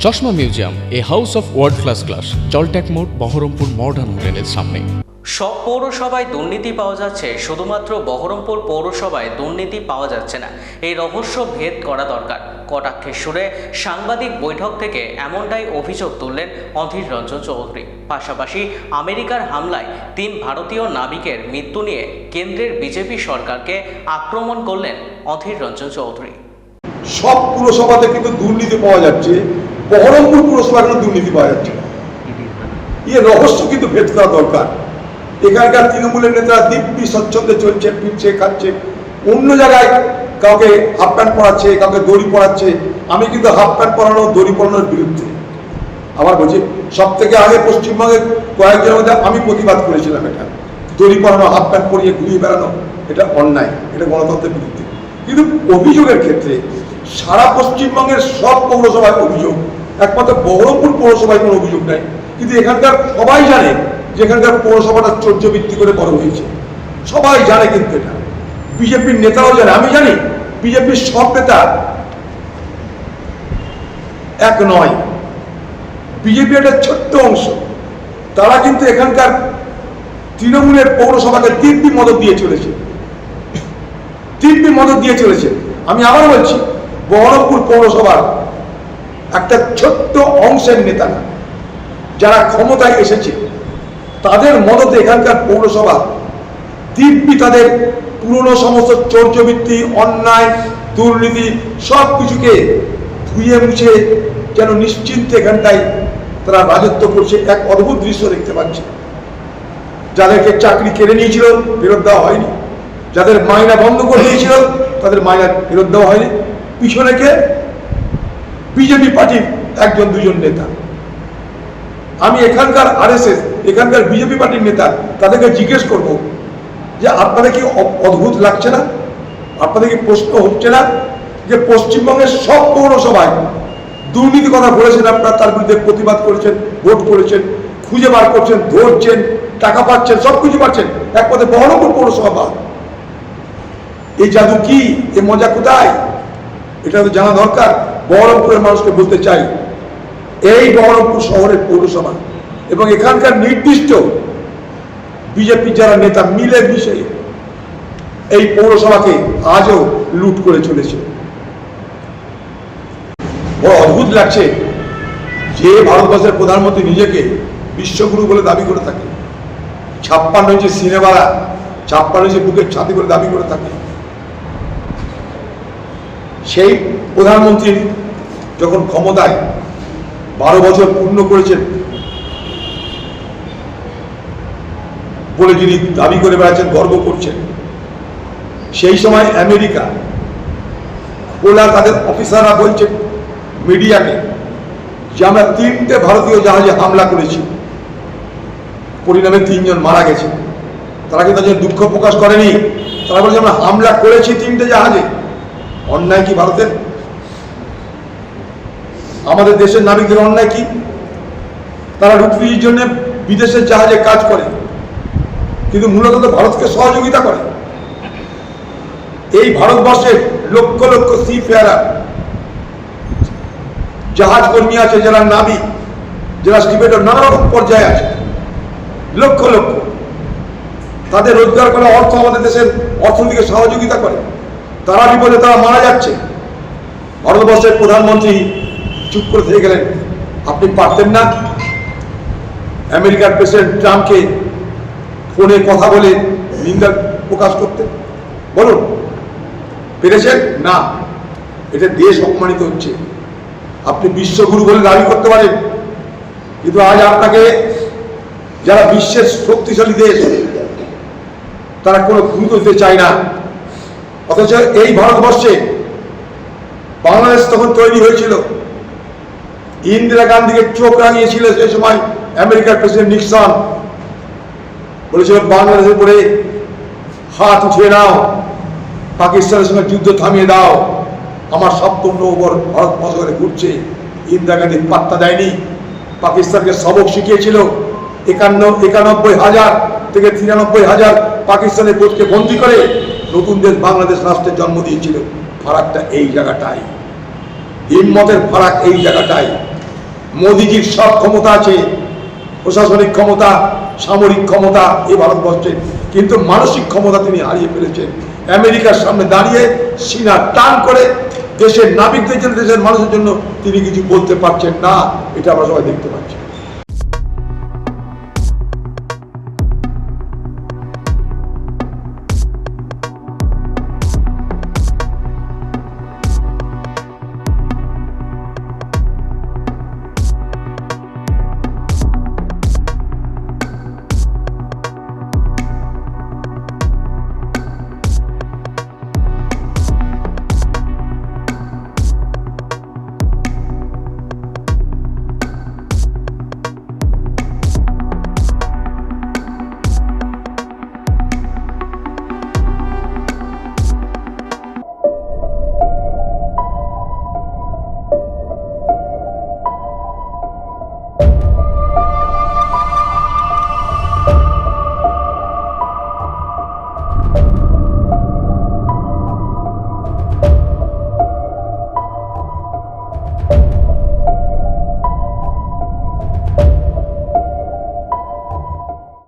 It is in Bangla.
চশমা museum, a house of world class, জলট্যাক মোড়, বহরমপুর মডার্ন হোটেলের সামনে। সব পৌরসভায় দুর্নীতি পাওয়া যাচ্ছে, শুধুমাত্র বহরমপুর পৌরসভায় দুর্নীতি পাওয়া যাচ্ছে না। এই রহস্য ভেদ করা দরকার। কটাক্ষের সুরে সাংবাদিক বৈঠক থেকে এমনটাই অভিযোগ তুললেন অধীর রঞ্জন চৌধুরী। পাশাপাশি আমেরিকার হামলায় 3 ভারতীয় নাবিকের মৃত্যু নিয়ে কেন্দ্রের বিজেপি সরকারকে আক্রমণ করলেন অধীর রঞ্জন চৌধুরী। সব পুরসভাতে কিন্তু দুর্নীতি পাওয়া যাচ্ছে, বহরমপুর পুরসভায় কোনো দুর্নীতি পাওয়া যাচ্ছে না। রহস্য কিন্তু ভেদ করা দরকার। এখানকার তৃণমূলের নেতারা দিব্যি স্বচ্ছন্দে চলছে, পিটছে, খাচ্ছে। অন্য জায়গায় কাউকে হাফ প্যান্ট পরাচ্ছে, কাউকে দড়ি পরাচ্ছে। আমি কিন্তু হাফ প্যান্ট পরানো, দড়ি পরানোর বিরুদ্ধে। আবার বলছি, সব থেকে আগে পশ্চিমবঙ্গের কয়েকজনের মধ্যে আমি প্রতিবাদ করেছিলাম এটা। দড়ি পরানো, হাফ প্যান্ট পরিয়ে ঘুরিয়ে বেড়ানো, এটা অন্যায়, এটা গণতন্ত্রের বিরুদ্ধে। কিন্তু অভিযোগের ক্ষেত্রে সারা পশ্চিমবঙ্গের সব পৌরসভায় অভিযোগ, একমাত্র বহরমপুর পৌরসভায় কোনো অভিযোগ নাই। কিন্তু এখানকার সবাই জানে যে এখানকার পৌরসভাটা চর্যবৃত্তি করে বড় হয়েছে, সবাই জানে। কিন্তু এটা বিজেপির নেতারাও জানে, আমি জানি। বিজেপির সব নেতা এক নয়, বিজেপি একটা ছোট্ট অংশ। তারা কিন্তু এখানকার তৃণমূলের পৌরসভাকে দিব্যি মদত দিয়ে চলেছে, দিব্যি মদত দিয়ে চলেছে। আমি আবার বলছি, বহরমপুর পৌরসভার একটা ছোট্ট অংশের নেতারা যারা ক্ষমতায় এসেছে, তাদের মদতে এখানকার পৌরসভা দিব্যি তাদের পুরনো সমস্ত চর্যবৃত্তি, অন্যায়, দুর্নীতি সব কিছুকে ধুয়ে মুছে যেন নিশ্চিন্তে এখানটায় তারা রাজত্ব করছে। এক অদ্ভুত দৃশ্য দেখতে পাচ্ছে। যাদেরকে চাকরি কেড়ে নিয়েছিল, ফেরত দেওয়া হয়নি। যাদের মাইনা বন্ধ করে দিয়েছিল, তাদের মাইনা ফেরত দেওয়া হয়নি। পিছনে কে? বিজেপি পার্টির 1-2 নেতা। আমি এখানকার আরএসএস, এখানকার বিজেপি পার্টির নেতা, তাদেরকে জিজ্ঞেস করব যে আপনাদের কি অদ্ভুত লাগছে না? আপনাদের কি প্রশ্ন হচ্ছে না যে পশ্চিমবঙ্গের সব পৌরসভায় দুর্নীতি কথা বলেছেন আপনারা, তার বিরুদ্ধে প্রতিবাদ করেছেন, ভোট করেছেন, খুঁজে বার করছেন, ধরছেন, টাকা পাচ্ছেন, সব কিছু পাচ্ছেন, একমাত্র বহরমপুর পৌরসভা বাদ। এই জাদু কি? এই মজা কোথায়? এটা তো জানা দরকার। বহরমপুরের মানুষকে বলতে চাই, এই বহরমপুর শহরের পৌরসভা এবং এখানকার নির্দিষ্ট বিজেপি যারা নেতা মিলে মিশে এই পৌরসভাকে আজও লুট করে চলেছে। বড় অদ্ভুত লাগছে যে ভারতবর্ষের প্রধানমন্ত্রী নিজেকে বিশ্বগুরু বলে দাবি করে থাকে, 56 ইঞ্চি সিনেমারা, 56 ইঞ্চি বুকের ছাতি করে দাবি করে থাকে। সেই প্রধানমন্ত্রী যখন ক্ষমতায় 12 বছর পূর্ণ করেছেন বলে যিনি দাবি করে বেড়াচ্ছেন, গর্ব করছেন, সেই সময় আমেরিকা খোলা তাদের অফিসাররা বলছেন মিডিয়াকে যে আমরা 3টে ভারতীয় জাহাজে হামলা করেছি, পরিণামে 3 জন মারা গেছে। তারা কিন্তু তাদের দুঃখ প্রকাশ করেনি। তারা বলছে আমরা হামলা করেছি 3টে জাহাজে। অন্যায় কি ভারতের? আমাদের দেশের নাবিকদের অন্যায় কি? তারা রুটির জন্য বিদেশের জাহাজে কাজ করে, কিন্তু মূলত তো ভারতকে সহযোগিতা করে। এই ভারতবর্ষের লক্ষ লক্ষ সি ফেয়ারার, জাহাজ কর্মী আছে, যারা নাবিক, যারা স্টিভেডর, নানা রকম পর্যায়ে আছে, লক্ষ লক্ষ। তাদের রোজগার করা অর্থ আমাদের দেশের অর্থনীতিকে সহযোগিতা করে। তারা বিপদে, তারা মারা যাচ্ছে। ভারতবর্ষের প্রধানমন্ত্রী চুপ করে থেকে গেলেন। আপনি পারতেন না আমেরিকার প্রেসিডেন্ট ট্রাম্পকে ফোনে কথা বলে নিন্দা প্রকাশ করতে? বলুন, পেরেছেন না? এটা দেশ অপমানিত হচ্ছে। আপনি বিশ্বগুরু বলে দাবি করতে পারেন, কিন্তু আজ আপনাকে যারা বিশ্বের শক্তিশালী দেশ, তারা কোনো গুরুত্ব দিতে চায় না। অথচ এই ভারতবর্ষে বাংলাদেশ তখন তৈরি হয়েছিল, ইন্দিরা গান্ধীকে চোখ রাঙিয়েছিল সেই সময় আমেরিকার প্রেসিডেন্ট নিক্সন। বলেছিল বাংলাদেশের উপরে হাত উঠিয়ে নাও, পাকিস্তানের সঙ্গে যুদ্ধ থামিয়ে দাও। আমার সপ্তম নৌবর ভারতবর্ষ করে ঘুরছে। ইন্দিরা গান্ধী পাত্তা দেয়নি, পাকিস্তানকে সবক শিখিয়েছিল। 91,000 থেকে 93,000 পাকিস্তানের বোধকে বন্দী করে নতুন দেশ বাংলাদেশ রাষ্ট্রের জন্ম দিয়েছিল। ফারাকটা এই জায়গাটাই, হিম্মতের ফারাক এই জায়গাটাই। মোদিজির সব ক্ষমতা আছে, প্রশাসনিক ক্ষমতা, সামরিক ক্ষমতা এই ভারতবর্ষে, কিন্তু মানসিক ক্ষমতা তিনি হারিয়ে ফেলেছেন। আমেরিকার সামনে দাঁড়িয়ে সিনা টান করে দেশের নাগরিকদের জন্য, দেশের মানুষের জন্য তিনি কিছু বলতে পারছেন না, এটা আমরা সবাই দেখতে পাচ্ছি।